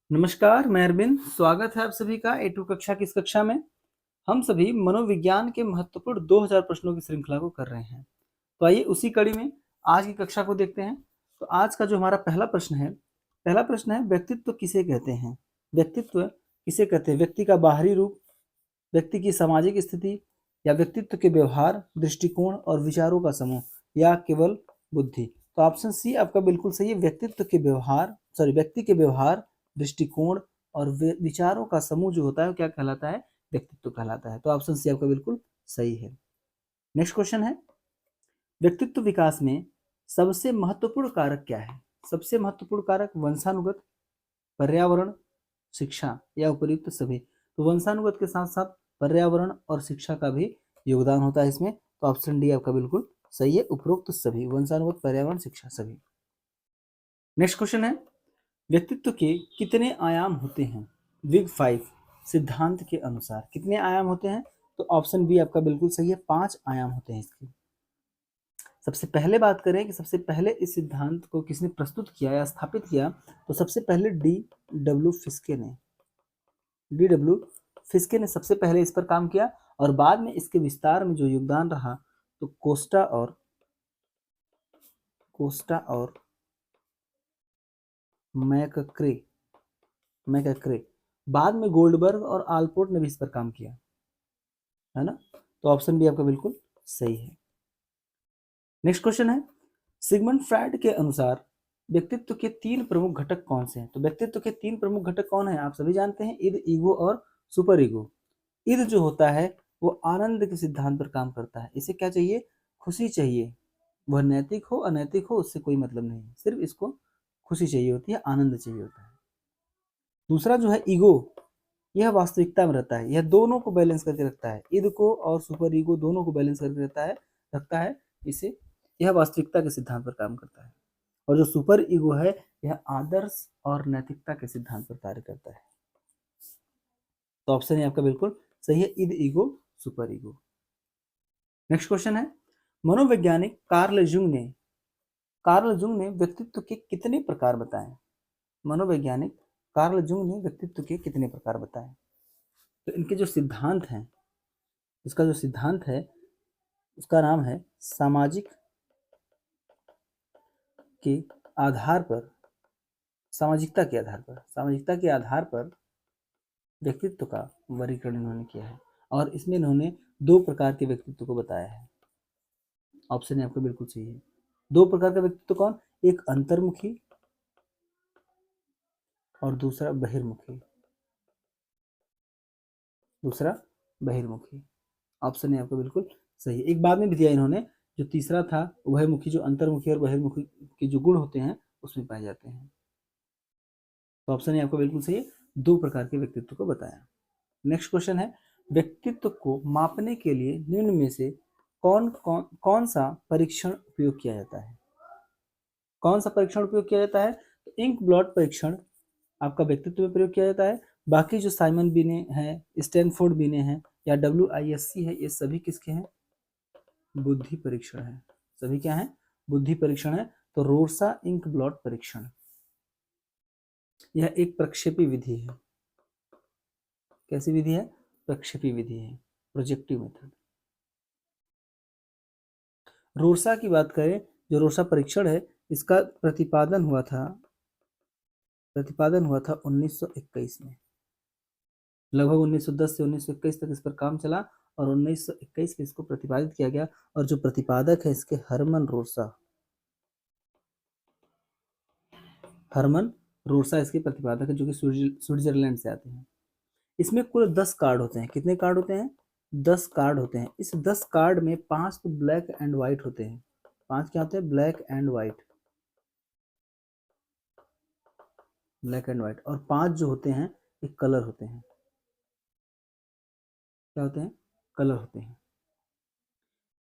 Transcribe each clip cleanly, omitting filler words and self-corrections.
नमस्कार, मैं अरविंद। स्वागत है आप सभी का A2 कक्षा की इस कक्षा में। हम सभी मनोविज्ञान के महत्वपूर्ण 2000 प्रश्नों की श्रृंखला को कर रहे हैं। तो आइए उसी कड़ी में आज की कक्षा को देखते हैं। तो आज का जो हमारा पहला प्रश्न है व्यक्तित्व किसे कहते हैं? व्यक्तित्व किसे कहते हैं? व्यक्ति का बाहरी रूप, व्यक्ति की सामाजिक स्थिति, या व्यक्तित्व के व्यवहार, दृष्टिकोण और विचारों का समूह, या केवल बुद्धि? तो ऑप्शन सी आपका बिल्कुल सही है। व्यक्ति के व्यवहार, दृष्टिकोण और विचारों का समूह जो होता है वो क्या कहलाता है? व्यक्तित्व कहलाता है। तो ऑप्शन सी आपका बिल्कुल सही है। नेक्स्ट क्वेश्चन है, व्यक्तित्व विकास में सबसे महत्वपूर्ण कारक क्या है? सबसे महत्वपूर्ण कारक वंशानुगत, पर्यावरण, शिक्षा या उपयुक्त सभी? तो वंशानुगत के साथ साथ पर्यावरण और शिक्षा का भी योगदान होता है इसमें। तो ऑप्शन डी आपका बिल्कुल सही है, उपरोक्त सभी, वंशानुगत, पर्यावरण, शिक्षा, सभी। नेक्स्ट क्वेश्चन है, व्यक्तित्व के कितने आयाम होते हैं? बिग 5 सिद्धांत के अनुसार कितने आयाम होते हैं? तो ऑप्शन बी आपका बिल्कुल सही है, 5 आयाम होते हैं इसके। सबसे पहले बात करें कि सबसे पहले इस सिद्धांत को किसने प्रस्तुत किया या स्थापित किया, तो सबसे पहले डी डब्ल्यू फिस्के ने सबसे पहले इस पर काम किया, और बाद में इसके विस्तार में जो योगदान रहा तो कोस्टा और मैकक्रे, बाद में गोल्डबर्ग और आलपोर्ट ने भी इस पर काम किया है ना। तो ऑप्शन बी आपका बिल्कुल सही है। नेक्स्ट क्वेश्चन है, सिगमंड फ्रायड के अनुसार व्यक्तित्व के 3 प्रमुख घटक कौन से हैं? तो व्यक्तित्व के 3 प्रमुख घटक कौन है? आप सभी जानते हैं, ईद, ईगो और सुपर ईगो। ईद जो होता है वो आनंद के सिद्धांत पर काम करता है। इसे क्या चाहिए? खुशी चाहिए। वह नैतिक हो अनैतिक हो उससे कोई मतलब नहीं है, सिर्फ इसको खुशी चाहिए होती है, आनंद चाहिए होता है। दूसरा जो है ईगो, यह वास्तविकता में रहता है, यह दोनों को बैलेंस करके रखता है, ईद को और सुपर ईगो दोनों को बैलेंस करके रखता है इसे, यह वास्तविकता के सिद्धांत पर काम करता है। और जो सुपर ईगो है यह आदर्श और नैतिकता के सिद्धांत पर कार्य करता है। तो ऑप्शन है आपका बिल्कुल सही है, Eid, ego, super ego. Next question है, मनोवैज्ञानिक कार्ल जुंग ने व्यक्तित्व के कितने प्रकार बताए? मनोवैज्ञानिक कार्ल जुंग ने व्यक्तित्व के कितने प्रकार बताए? तो इनके जो सिद्धांत हैं, इसका जो सिद्धांत है उसका नाम है सामाजिक के आधार पर, सामाजिकता के आधार पर व्यक्तित्व का वर्गीकरण इन्होंने किया है, और इसमें इन्होंने 2 प्रकार के व्यक्तित्व को बताया है। ऑप्शन आपको बिल्कुल सही है। 2 प्रकार का व्यक्तित्व कौन? एक अंतर्मुखी और दूसरा बहिर्मुखी। ऑप्शन है आपका बिल्कुल सही है। एक बाद में भी दिया इन्होंने, जो तीसरा था उभयमुखी, जो अंतर्मुखी और बहिर्मुखी के जो गुण होते हैं उसमें पाए जाते हैं। तो ऑप्शन है आपका बिल्कुल सही है, 2 प्रकार के व्यक्तित्व को बताया। नेक्स्ट क्वेश्चन है, व्यक्तित्व को मापने के लिए निम्न में से कौन सा परीक्षण उपयोग किया जाता है? कौन सा परीक्षण उपयोग किया जाता है? तो इंक ब्लॉट परीक्षण आपका व्यक्तित्व में प्रयोग किया जाता है। बाकी जो साइमन बिने हैं, स्टैनफोर्ड बिने हैं या WISC है, ये सभी किसके हैं? बुद्धि परीक्षण है। सभी क्या है? बुद्धि परीक्षण है। तो रोर्सा इंक ब्लॉट परीक्षण यह एक प्रक्षेपी विधि है। कैसी विधि है? प्रक्षेपी विधि है, प्रोजेक्टिव मेथड। रोर्सा की बात करें, जो रोर्सा परीक्षण है इसका प्रतिपादन हुआ था 1921 में। लगभग 1910 से 1921 तक इस पर काम चला, और 1921 में इसको प्रतिपादित किया गया। और जो प्रतिपादक है इसके हरमन रोर्सा इसके प्रतिपादक है, जो कि स्विट्जरलैंड से आते हैं। इसमें कुल 10 कार्ड होते हैं। कितने कार्ड होते हैं? 10 कार्ड होते हैं। इस 10 कार्ड में 5 तो ब्लैक एंड व्हाइट होते हैं। 5 क्या होते हैं? Black and white. और 5 जो होते हैं ये कलर होते हैं। क्या होते हैं? कलर होते हैं।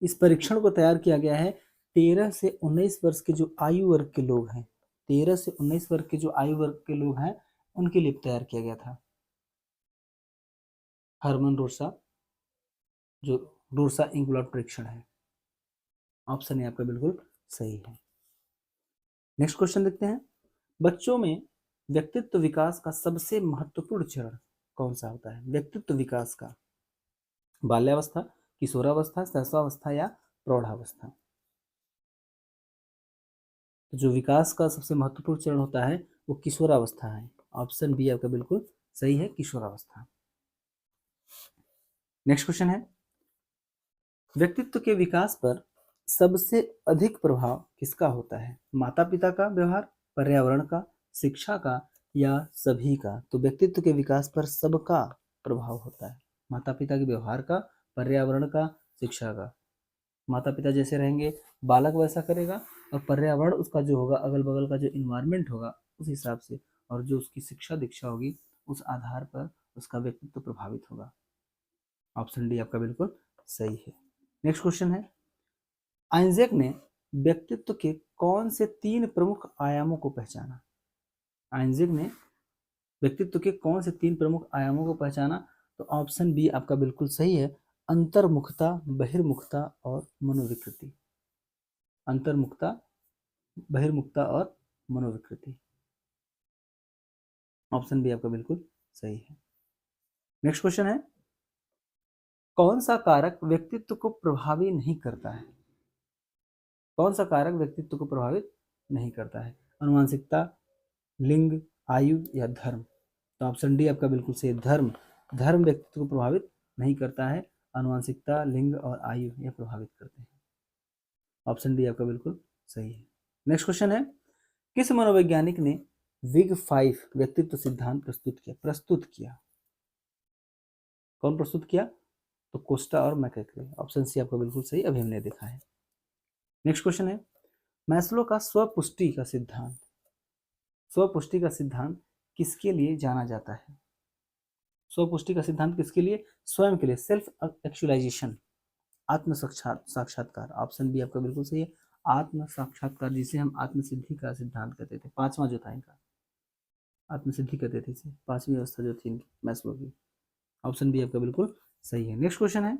इस परीक्षण को तैयार किया गया है 13 से 19 वर्ष के जो आयु वर्ग के लोग हैं, 13 से 19 वर्ग के जो आयु वर्ग के लोग हैं उनके लिए तैयार किया गया था। हरमन रोर्सा, जो रोर्सा इंक ब्लॉट परीक्षण है। ऑप्शन है आपका बिल्कुल सही है। नेक्स्ट क्वेश्चन देखते हैं, बच्चों में व्यक्तित्व विकास का सबसे महत्वपूर्ण चरण कौन सा होता है? व्यक्तित्व विकास का बाल्यावस्था, किशोरावस्था, शैशवावस्था या प्रौढ़ावस्था? तो जो विकास का सबसे महत्वपूर्ण चरण होता है वो किशोरावस्था है। ऑप्शन बी आपका बिल्कुल सही है, किशोरावस्था। नेक्स्ट क्वेश्चन है, व्यक्तित्व के विकास पर सबसे अधिक प्रभाव किसका होता है? माता पिता का व्यवहार, पर्यावरण का, शिक्षा का या सभी का? तो व्यक्तित्व के विकास पर सबका प्रभाव होता है। माता पिता के व्यवहार का, पर्यावरण का, शिक्षा का। माता पिता जैसे रहेंगे बालक वैसा करेगा, और पर्यावरण उसका जो होगा, अगल बगल का जो इन्वायरमेंट होगा उस हिसाब से, और जो उसकी शिक्षा दीक्षा होगी उस आधार पर उसका व्यक्तित्व प्रभावित होगा। ऑप्शन डी आपका बिल्कुल सही है। नेक्स्ट क्वेश्चन है, आइजैक ने व्यक्तित्व के कौन से 3 प्रमुख आयामों को पहचाना? आइजैक ने व्यक्तित्व के कौन से 3 प्रमुख आयामों को पहचाना? तो ऑप्शन बी आपका बिल्कुल सही है, अंतर्मुखता, बहिर्मुखता और मनोविकृति। अंतर्मुखता, बहिर्मुखता और मनोविकृति। ऑप्शन बी आपका बिल्कुल सही है। नेक्स्ट क्वेश्चन है, कौन सा कारक व्यक्तित्व को प्रभावी नहीं करता है? कौन सा कारक व्यक्तित्व को प्रभावित नहीं करता है? अनुवांशिकता, लिंग, आयु या धर्म? तो ऑप्शन डी आपका बिल्कुल सही है, धर्म। धर्म व्यक्तित्व को प्रभावित नहीं करता है, अनुवांशिकता, लिंग और आयु यह प्रभावित करते हैं। ऑप्शन डी आपका बिल्कुल सही है। नेक्स्ट क्वेश्चन है, किस मनोवैज्ञानिक ने बिग 5 व्यक्तित्व सिद्धांत प्रस्तुत किया? कौन प्रस्तुत किया? तो कोस्टा और मैकक्ले। ऑप्शन सी आपका बिल्कुल सही, अभी हमने देखा है। नेक्स्ट क्वेश्चन है, मैस्लो का स्वपुष्टि का सिद्धांत, स्वपुष्टि का सिद्धांत किसके लिए जाना जाता है? स्वपुष्टि का सिद्धांत किसके लिए? स्वयं के लिए, सेल्फ एक्चुअलाइजेशन, आत्म साक्षात्कार। ऑप्शन बी आपका बिल्कुल सही है, आत्म साक्षात्कार, जिसे हम आत्मसिद्धि का सिद्धांत कहते थे, 5वां जो था इनका, आत्मसिद्धि कहते थे इसे, 5वीं अवस्था जो थी मैस्लो की। ऑप्शन बी आपका बिल्कुल सही है। नेक्स्ट क्वेश्चन है,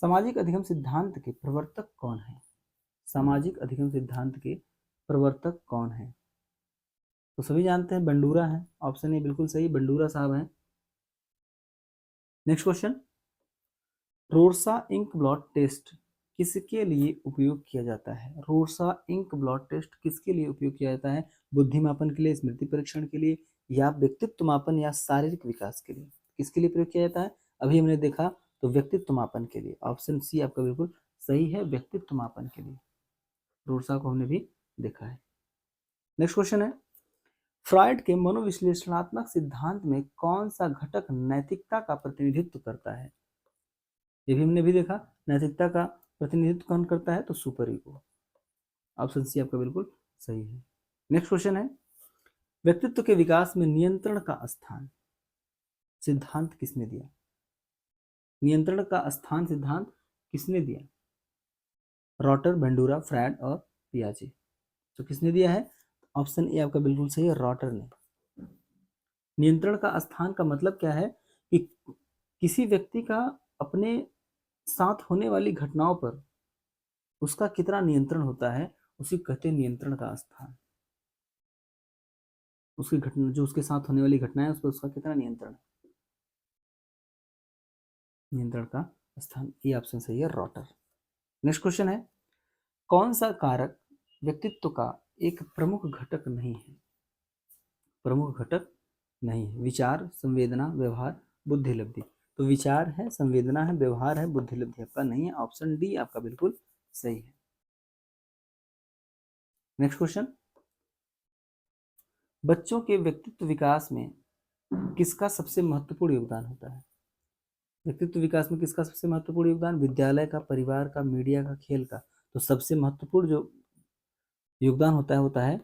सामाजिक अधिगम सिद्धांत के प्रवर्तक कौन है? सामाजिक अधिगम सिद्धांत के प्रवर्तक कौन है? तो सभी जानते हैं, बंडूरा है। ऑप्शन ए बिल्कुल सही, बंडूरा साहब हैं। Next question, Rorschach ink blot test किसके लिए उपयोग किया जाता है? रोरसा इंक ब्लॉट टेस्ट किसके लिए उपयोग किया जाता है? बुद्धि मापन के लिए, स्मृति परीक्षण के लिए, या व्यक्तित्व मापन या शारीरिक विकास के लिए? किसके लिए प्रयोग किया जाता है? अभी हमने देखा तो व्यक्तित्व मापन के लिए। ऑप्शन सी आपका बिल्कुल सही है, व्यक्तित्व मापन के लिए। रोरसा को हमने भी देखा है। नेक्स्ट क्वेश्चन है, फ्रॉइड के मनोविश्लेषणात्मक सिद्धांत में कौन सा घटक नैतिकता का प्रतिनिधित्व करता है? ये भी हमने भी देखा, नैतिकता का प्रतिनिधित्व कौन करता है? तो सुपर ईगो। ऑप्शन सी आपका बिल्कुल सही है। नेक्स्ट क्वेश्चन है, व्यक्तित्व के विकास में नियंत्रण का स्थान सिद्धांत किसने दिया? नियंत्रण का स्थान सिद्धांत किसने दिया? रॉटर, बंडूरा, फ्रॉइड और पियाजे। तो किसने दिया है? ऑप्शन ए आपका बिल्कुल सही है, रॉटर ने। नियंत्रण का स्थान का मतलब क्या है कि किसी व्यक्ति का अपने साथ होने वाली घटनाओं पर उसका कितना नियंत्रण होता है, उसी कहते हैं नियंत्रण का स्थान। उसकी घटना, जो उसके साथ होने वाली घटना है, उस पर उसका कितना नियंत्रण है, नियंत्रण का स्थान। ये ऑप्शन सही है, रॉटर। नेक्स्ट क्वेश्चन है, कौन सा कारक व्यक्तित्व का एक प्रमुख घटक नहीं है? प्रमुख घटक नहीं है। विचार, संवेदना, व्यवहार, बुद्धि लब्धि। तो विचार है, संवेदना है, व्यवहार है, बुद्धि लब्धि आपका नहीं है। ऑप्शन डी आपका बिल्कुल सही है। नेक्स्ट क्वेश्चन, बच्चों के व्यक्तित्व विकास में किसका सबसे महत्वपूर्ण योगदान होता है? व्यक्तित्व विकास में किसका सबसे महत्वपूर्ण योगदान? विद्यालय का, परिवार का, मीडिया का, खेल का? तो सबसे महत्वपूर्ण जो योगदान होता है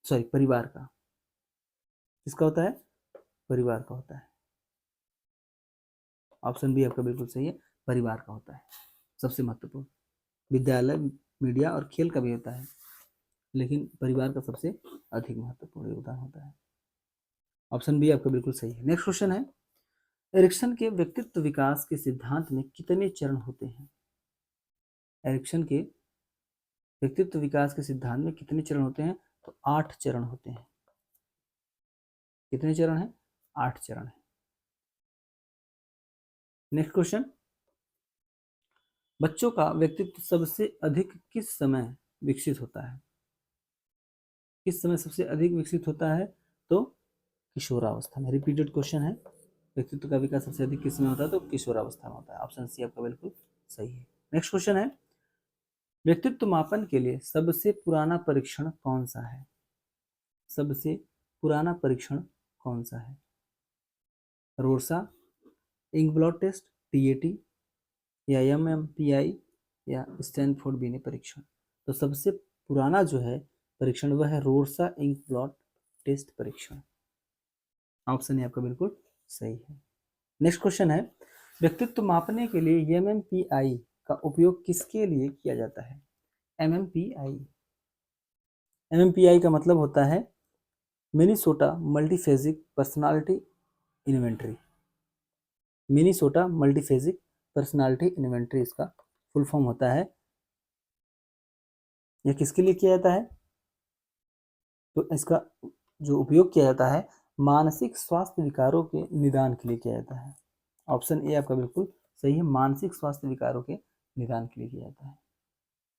सॉरी परिवार का। किसका होता है? परिवार का होता है। ऑप्शन बी आपका बिल्कुल सही है, परिवार का होता है सबसे महत्वपूर्ण। विद्यालय, मीडिया और खेल का भी होता है, लेकिन परिवार का सबसे अधिक महत्वपूर्ण योगदान होता है। ऑप्शन बी आपका बिल्कुल सही है। नेक्स्ट क्वेश्चन है, एरिक्सन के व्यक्तित्व विकास के सिद्धांत में कितने चरण होते हैं? एरिक्सन के व्यक्तित्व विकास के सिद्धांत में कितने चरण होते हैं? तो 8 चरण होते हैं। कितने चरण है? 8 चरण है। नेक्स्ट क्वेश्चन, बच्चों का व्यक्तित्व सबसे अधिक किस समय विकसित होता है? किस समय सबसे अधिक विकसित होता है? तो किशोरावस्था में। रिपीटेड क्वेश्चन है, व्यक्तित्व का विकास सबसे अधिक किस में होता है? तो किशोरावस्था में होता है। ऑप्शन सी आपका बिल्कुल सही है। नेक्स्ट क्वेश्चन है, व्यक्तित्व मापन के लिए सबसे पुराना परीक्षण कौन सा है? सबसे पुराना परीक्षण कौन सा है? रोर्सा, इंक ब्लॉट टेस्ट, टीएटी या एमएमपीआई या स्टैनफोर्ड बिने परीक्षण? तो सबसे पुराना जो है परीक्षण वह है रोर्सा इंक ब्लॉट टेस्ट परीक्षण। ऑप्शन है आपका बिल्कुल सही है। नेक्स्ट क्वेश्चन है, व्यक्तित्व मापने के लिए एमएमपीआई का उपयोग किसके लिए किया जाता है? एमएमपीआई, एमएमपीआई का मतलब होता है Minnesota multiphasic personality inventory. Minnesota multiphasic personality inventory इसका फुल फॉर्म होता है। यह किसके लिए किया जाता है? तो इसका जो उपयोग किया जाता है मानसिक स्वास्थ्य विकारों के निदान के लिए किया जाता है। ऑप्शन ए आपका बिल्कुल सही है, मानसिक स्वास्थ्य विकारों के निदान के लिए किया जाता है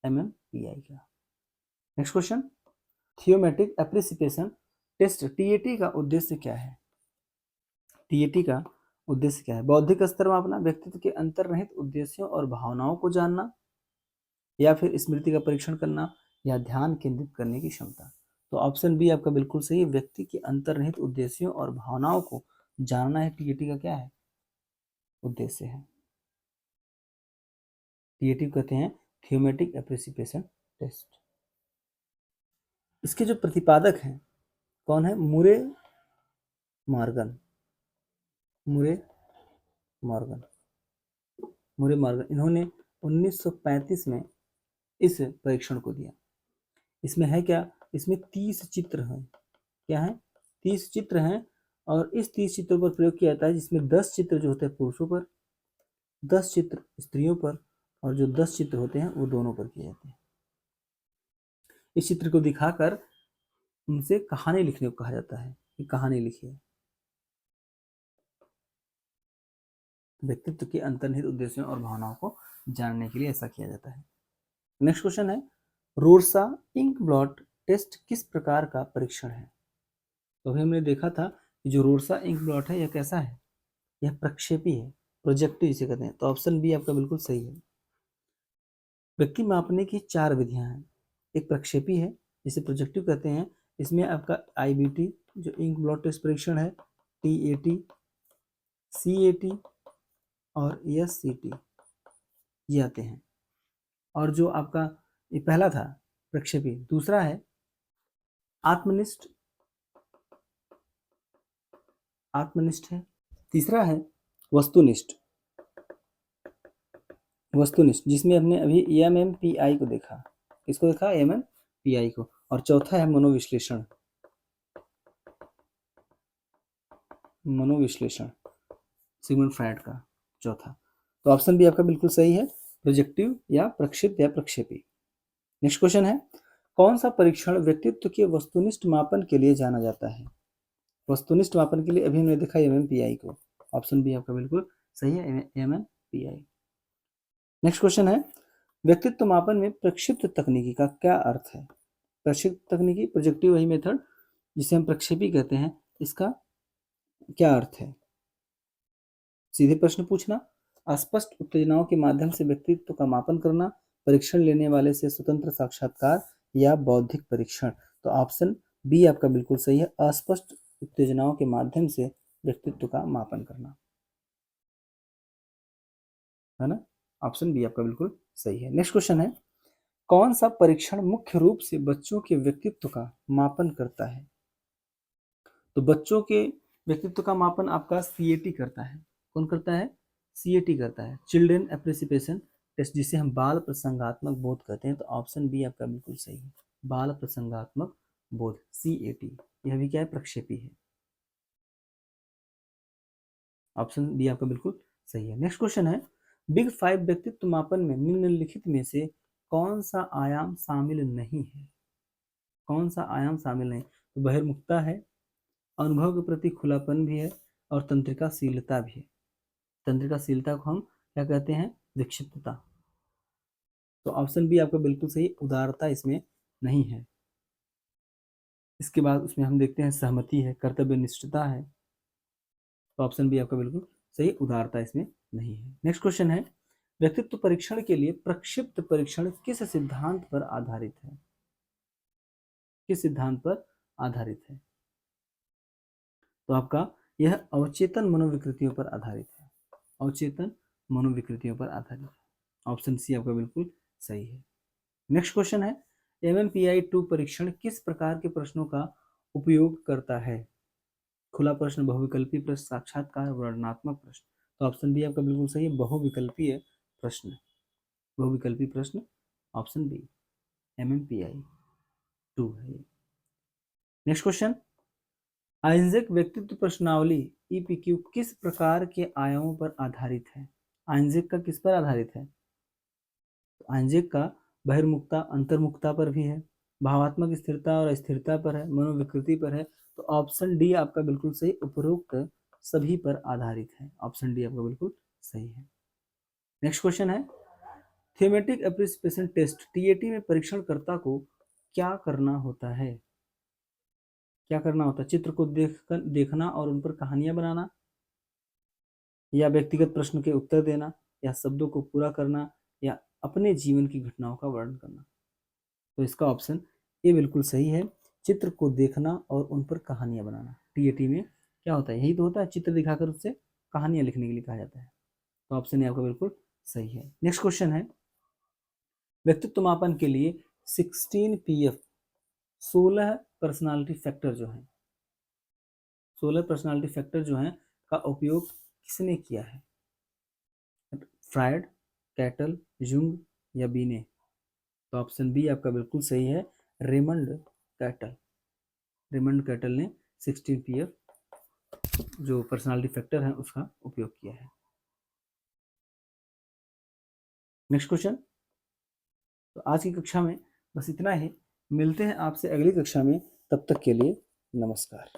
एमएमपीआई का। Next question, thematic apperception test TAT का उद्देश्य क्या है? टीएटी का उद्देश्य क्या है? बौद्धिक स्तर मापना, व्यक्तित्व के अंतर्निहित उद्देश्यों और भावनाओं को जानना, या फिर स्मृति का परीक्षण करना, या ध्यान केंद्रित करने की क्षमता। तो ऑप्शन बी आपका बिल्कुल सही है, व्यक्ति के अंतर्निहित उद्देश्यों और भावनाओं को जानना है टीएटी का क्या है? उद्देश्य है। टीएटी कहते हैं थियोमेटिक एप्रिसिएशन टेस्ट। इसके जो प्रतिपादक हैं कौन है? मुरे मॉर्गन। मुरे मॉर्गन, मुरे मॉर्गन, इन्होंने 1935 में इस परीक्षण को दिया। इसमें है क्या? इसमें 30 चित्र हैं। क्या है? 30 चित्र हैं और इस 30 चित्रों पर प्रयोग किया जाता है, जिसमें 10 चित्र जो होते हैं पुरुषों पर, 10 चित्र स्त्रियों पर, और जो 10 चित्र होते हैं वो दोनों पर किए जाते हैं। इस चित्र को दिखाकर उनसे कहानी लिखने को कहा जाता है कि कहानी लिखिए। व्यक्तित्व के अंतर्निहित उद्देश्यों और भावनाओं को जानने के लिए ऐसा किया जाता है। नेक्स्ट क्वेश्चन है, रोर्सा इंक ब्लॉट टेस्ट किस प्रकार का परीक्षण है? तो अभी हमने देखा था कि जो रोर्सा इंक ब्लॉट है यह कैसा है? यह प्रक्षेपी है, प्रोजेक्टिव इसे कहते हैं। तो ऑप्शन बी आपका बिल्कुल सही है। व्यक्ति मापने की 4 विधियां हैं। एक प्रक्षेपी है जिसे प्रोजेक्टिव कहते हैं, इसमें आपका आईबीटी जो इंक ब्लॉट टेस्ट परीक्षण है, टीएटी, सीएटी और एससीटी ये आते हैं। और जो आपका ये पहला था प्रक्षेपी, दूसरा है आत्मनिष्ठ, आत्मनिष्ठ है, तीसरा है वस्तुनिष्ठ, वस्तुनिष्ठ जिसमें हमने अभी एमएमपीआई को देखा। किसको देखा? एमएमपीआई को। और चौथा है मनोविश्लेषण, मनोविश्लेषण सिगमंड फ्रायड का चौथा। तो ऑप्शन बी आपका बिल्कुल सही है, प्रोजेक्टिव या प्रक्षिप्त या प्रक्षेपी। नेक्स्ट क्वेश्चन है, कौन सा परीक्षण व्यक्तित्व के वस्तुनिष्ठ मापन के लिए जाना जाता है? वस्तुनिष्ठ मापन के लिए अभी हमने देखा एमएमपीआई को। ऑप्शन बी आपका बिल्कुल सही है, एमएमपीआई। नेक्स्ट क्वेश्चन है, व्यक्तित्व मापन में प्रक्षिप्त तकनीकी का क्या अर्थ है? प्रक्षिप्त तकनीकी, प्रोजेक्टिव वही मेथड जिसे हम प्रक्षेपी कहते हैं, इसका क्या अर्थ है? सीधे प्रश्न पूछना, अस्पष्ट उत्तेजनाओं के माध्यम से व्यक्तित्व का मापन करना, परीक्षण लेने वाले से स्वतंत्र साक्षात्कार, या बौद्धिक परीक्षण। तो ऑप्शन बी आपका बिल्कुल सही है, अस्पष्ट उत्तेजनाओं के माध्यम से व्यक्तित्व का मापन करना, है ना? ऑप्शन बी आपका बिल्कुल सही है। नेक्स्ट क्वेश्चन है, कौन सा परीक्षण मुख्य रूप से बच्चों के व्यक्तित्व का मापन करता है? तो बच्चों के व्यक्तित्व का मापन आपका सीएटी करता है। कौन करता है? सीएटी करता है, चिल्ड्रन एप्रिसिएशन टेस्ट, जिसे हम बाल प्रसंगात्मक बोध कहते हैं। तो ऑप्शन बी आपका बिल्कुल सही है, बाल प्रसंगात्मक बोध, सीएटी। यह भी क्या है? प्रक्षेपी है। ऑप्शन बी आपका बिल्कुल सही है। नेक्स्ट क्वेश्चन है, बिग 5 व्यक्तित्व मापन में निम्नलिखित में से कौन सा आयाम शामिल नहीं है? कौन सा आयाम शामिल नहीं? तो बहिर्मुखता है, अनुभव के प्रति खुलापन भी है और तंत्रिकाशीलता भी है। तंत्रिकाशीलता को हम क्या कहते हैं? विक्षिप्तता। तो ऑप्शन बी आपका बिल्कुल सही, उदारता इसमें नहीं है। इसके बाद उसमें हम देखते हैं सहमति है, कर्तव्यनिष्ठता है। तो ऑप्शन बी आपका बिल्कुल सही, उदारता इसमें नहीं है। नेक्स्ट क्वेश्चन है, व्यक्तित्व परीक्षण के लिए प्रक्षिप्त परीक्षण किस सिद्धांत पर आधारित है? किस सिद्धांत पर आधारित है? तो आपका यह अवचेतन मनोविकृतियों पर आधारित है। अवचेतन मनोविकृतियों पर आधारित है। ऑप्शन सी आपका बिल्कुल सही है। नेक्स्ट क्वेश्चन है, MMPI 2 परीक्षण किस प्रकार के प्रश्नों का उपयोग करता है? खुला प्रश्न, बहुविकल्पी प्रश्न, साक्षात्कार, वर्णनात्मक प्रश्न। तो ऑप्शन बी आपका बिल्कुल सही है, बहुविकल्पीय प्रश्न। बहुविकल्पी प्रश्न, ऑप्शन बी MMPI 2 है। नेक्स्ट क्वेश्चन, आइंजैक व्यक्तित्व प्रश्नावली EPQ किस प्रकार के आयामों पर आधारित है? आइंजैक का किस पर आधारित है? तो आइंजैक का बहिर्मुखता, अंतर्मुखता पर भी है, भावात्मक स्थिरता और अस्थिरता पर है, मनोविकृति पर है। तो ऑप्शन डी आपका बिल्कुल सही, उपरोक्त सभी पर आधारित है। ऑप्शन डी आपका बिल्कुल सही है। नेक्स्ट क्वेश्चन है, थीमेटिक एप्रिसिएशन टेस्ट TAT में परीक्षणकर्ता को क्या करना होता है? क्या करना होता है? चित्र को देखना और उन पर कहानियां बनाना, या व्यक्तिगत प्रश्न के उत्तर देना, या शब्दों को पूरा करना, या अपने जीवन की घटनाओं का वर्णन करना। तो इसका ऑप्शन ए बिल्कुल सही है, चित्र को देखना और उन पर कहानियां बनाना। TAT में क्या होता है? यही तो होता है, चित्र दिखाकर उससे कहानियां लिखने के लिए कहा जाता है। तो ऑप्शन ए आपका बिल्कुल सही है। नेक्स्ट क्वेश्चन है, व्यक्तित्व मापन के लिए 16PF 16 पर्सनालिटी फैक्टर जो है, 16 पर्सनालिटी फैक्टर जो है का उपयोग किसने किया है? फ्रायड, कैटल, जुंग या बीने? तो ऑप्शन बी आपका बिल्कुल सही है, रेमंड कैटल। रेमंड कैटल ने 16PF जो पर्सनालिटी फैक्टर है उसका उपयोग किया है। नेक्स्ट क्वेश्चन, तो आज की कक्षा में बस इतना ही। मिलते हैं आपसे अगली कक्षा में, तब तक के लिए नमस्कार।